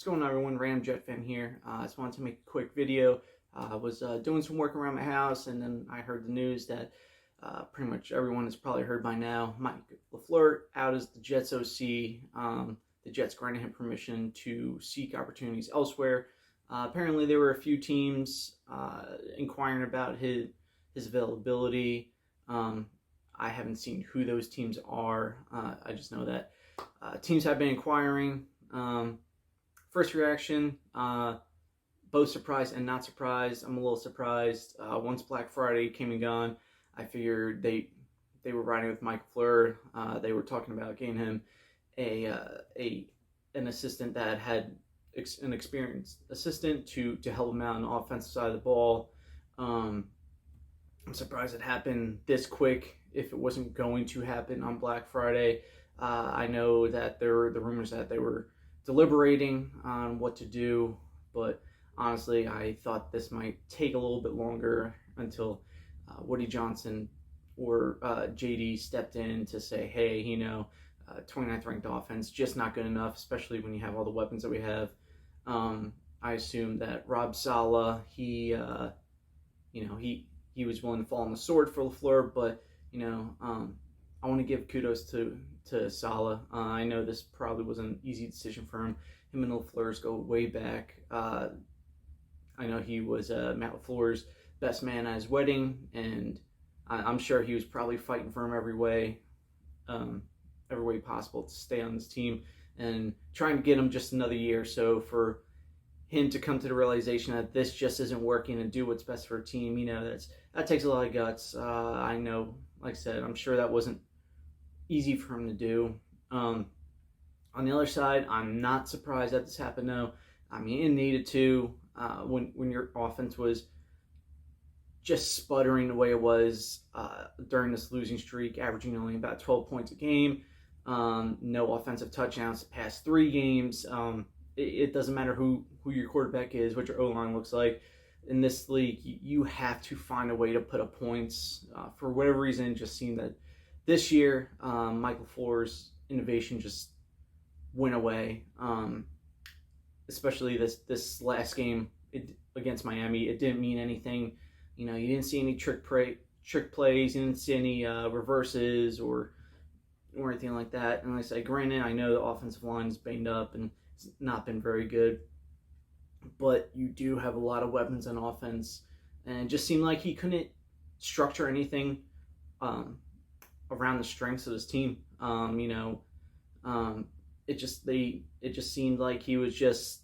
going on, everyone? Random Jet fan here. I just wanted to make a quick video. I was doing some work around my house, and then I heard the news that pretty much everyone has probably heard by now. Mike Lefleur out as the Jets OC. The Jets granted him permission to seek opportunities elsewhere. Apparently, there were a few teams inquiring about his availability. I haven't seen who those teams are. I just know that teams have been inquiring. First reaction, both surprised and not surprised. I'm a little surprised. Once Black Friday came and gone, I figured they were riding with Mike Fleur. They were talking about getting him an assistant that had an experienced assistant to help him out on the offensive side of the ball. I'm surprised it happened this quick. If it wasn't going to happen on Black Friday, I know that there were the rumors that they were deliberating on what to do, but honestly, I thought this might take a little bit longer until Woody Johnson or JD stepped in to say, hey, 29th ranked offense, just not good enough, especially when you have all the weapons that we have. I assume that Rob Saleh, he was willing to fall on the sword for LaFleur, but I want to give kudos to Saleh. I know this probably wasn't an easy decision for him. Him and LaFleur's go way back. I know he was Matt LaFleur's best man at his wedding, and I'm sure he was probably fighting for him every way possible to stay on this team and trying to get him just another year. So for him to come to the realization that this just isn't working and do what's best for a team, that takes a lot of guts. I know, like I said, I'm sure that wasn't easy for him to do. On the other side, I'm not surprised that this happened, though. I mean, it needed to. When your offense was just sputtering the way it was during this losing streak, averaging only about 12 points a game, no offensive touchdowns the past 3 games. It doesn't matter who your quarterback is, what your O-line looks like. In this league, you have to find a way to put up points. For whatever reason, it just seemed that this year, Michael Fleur's innovation just went away. Especially this last game against Miami, it didn't mean anything. You didn't see any trick plays, you didn't see any reverses or anything like that. And like I said, granted, I know the offensive line is banged up and it's not been very good, but you do have a lot of weapons on offense, and it just seemed like he couldn't structure anything around the strengths of his team. It just seemed like he was just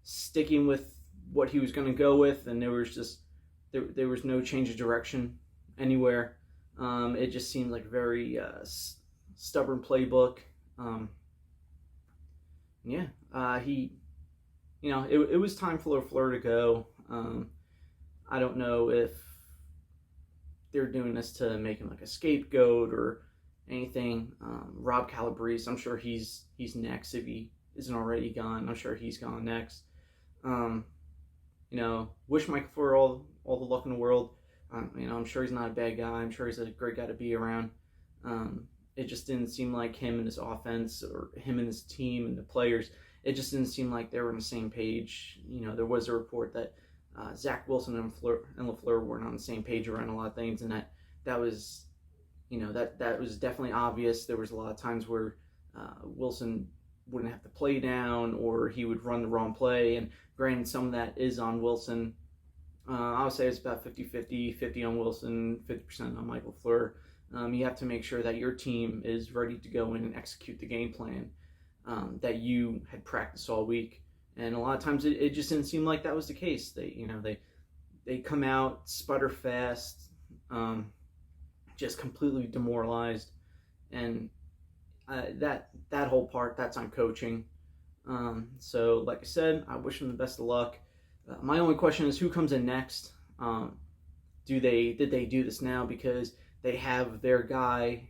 sticking with what he was going to go with, and there was no change of direction anywhere. It just seemed like a very stubborn playbook. It was time for LaFleur to go. I don't know if they're doing this to make him like a scapegoat or anything. Rob Calabrese, I'm sure he's next if he isn't already gone. I'm sure he's gone next. Wish Mike LaFleur all the luck in the world. I'm sure he's not a bad guy. I'm sure he's a great guy to be around. It just didn't seem like him and his offense, or him and his team and the players, it just didn't seem like they were on the same page. There was a report that Zach Wilson and LaFleur weren't on the same page around a lot of things, and that was that was definitely obvious. There was a lot of times where Wilson wouldn't have to play down, or he would run the wrong play, and granted, some of that is on Wilson. I would say it's about 50-50, 50 on Wilson, 50% on Michael LaFleur. You have to make sure that your team is ready to go in and execute the game plan that you had practiced all week. And a lot of times it just didn't seem like that was the case. They come out, sputter fast, just completely demoralized. And that whole part, that's on coaching. So like I said, I wish them the best of luck. My only question is, who comes in next? Did they do this now because they have their guy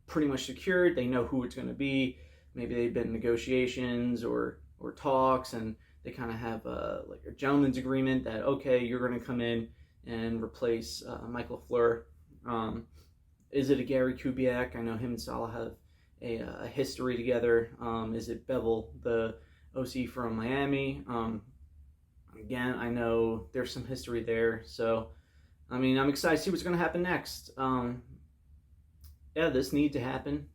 pretty much secured? They know who it's going to be. Maybe they've been in negotiations or talks, and they kind of have a gentleman's agreement that, okay, you're going to come in and replace Michael LaFleur. Is it a Gary Kubiak? I know him and Saleh have a history together. Is it Bevel, the OC from Miami. Again, I know there's some history there, so I mean, I'm excited to see what's going to happen next. Yeah, this needed to happen.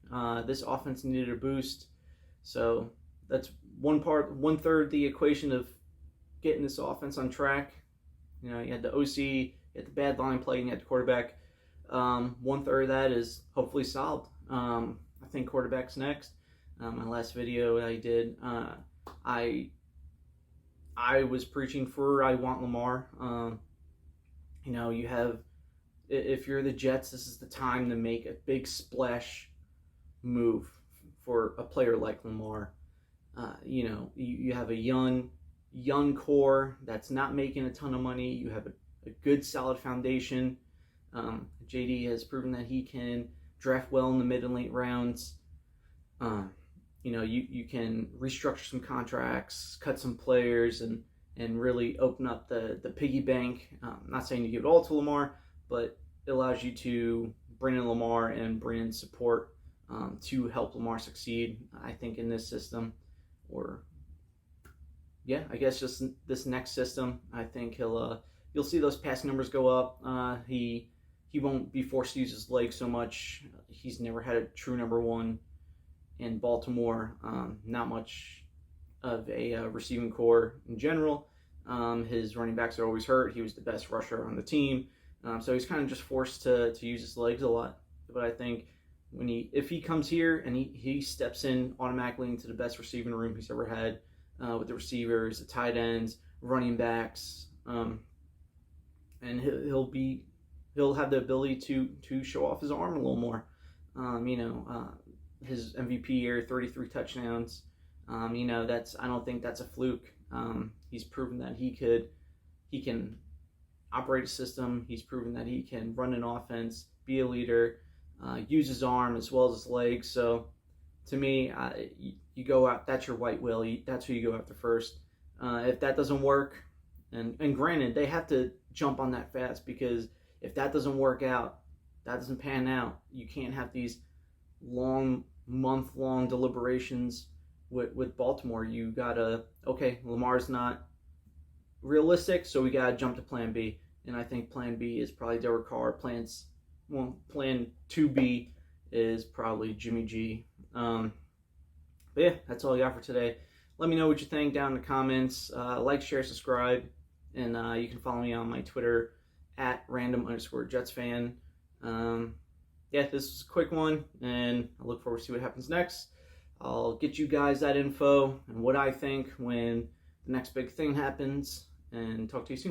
This offense needed a boost, so that's one third the equation of getting this offense on track. You know, you had the OC, you had the bad line play, and you had the quarterback. One third of that is hopefully solved. I think quarterback's next. My last video I did, I was preaching for I want Lamar. You know, you have, if you're the Jets, this is the time to make a big splash move for a player like Lamar. You know, you have a young core that's not making a ton of money. You have a good, solid foundation. JD has proven that he can draft well in the mid and late rounds. You know, you can restructure some contracts, cut some players, and really open up the piggy bank. I'm not saying you give it all to Lamar, but it allows you to bring in Lamar and bring in support to help Lamar succeed, I think, in this system. Or, yeah, I guess just this next system, I think you'll see those passing numbers go up. He won't be forced to use his legs so much. He's never had a true number one in Baltimore. Not much of a receiving core in general. His running backs are always hurt. He was the best rusher on the team. So he's kind of just forced to use his legs a lot. But I think if he comes here and he steps in automatically into the best receiving room he's ever had, with the receivers, the tight ends, running backs, and he'll have the ability to show off his arm a little more. You know, his MVP year, 33 touchdowns. You know, I don't think that's a fluke. He's proven that he can operate a system. He's proven that he can run an offense, be a leader, use his arm as well as his legs. So to me, you go out, that's your white whale. That's who you go after first. If that doesn't work, and granted, they have to jump on that fast, because if that doesn't work out, that doesn't pan out, you can't have these month-long deliberations with Baltimore. You gotta, okay, Lamar's not realistic, so we gotta jump to plan B. And I think plan B is probably Derek Carr. Plan 2B is probably Jimmy G. But yeah, that's all I got for today. Let me know what you think down in the comments. Like, share, subscribe, and you can follow me on my Twitter at @random_JetsFan. Yeah, this was a quick one, and I look forward to see what happens next. I'll get you guys that info and what I think when the next big thing happens, and talk to you soon.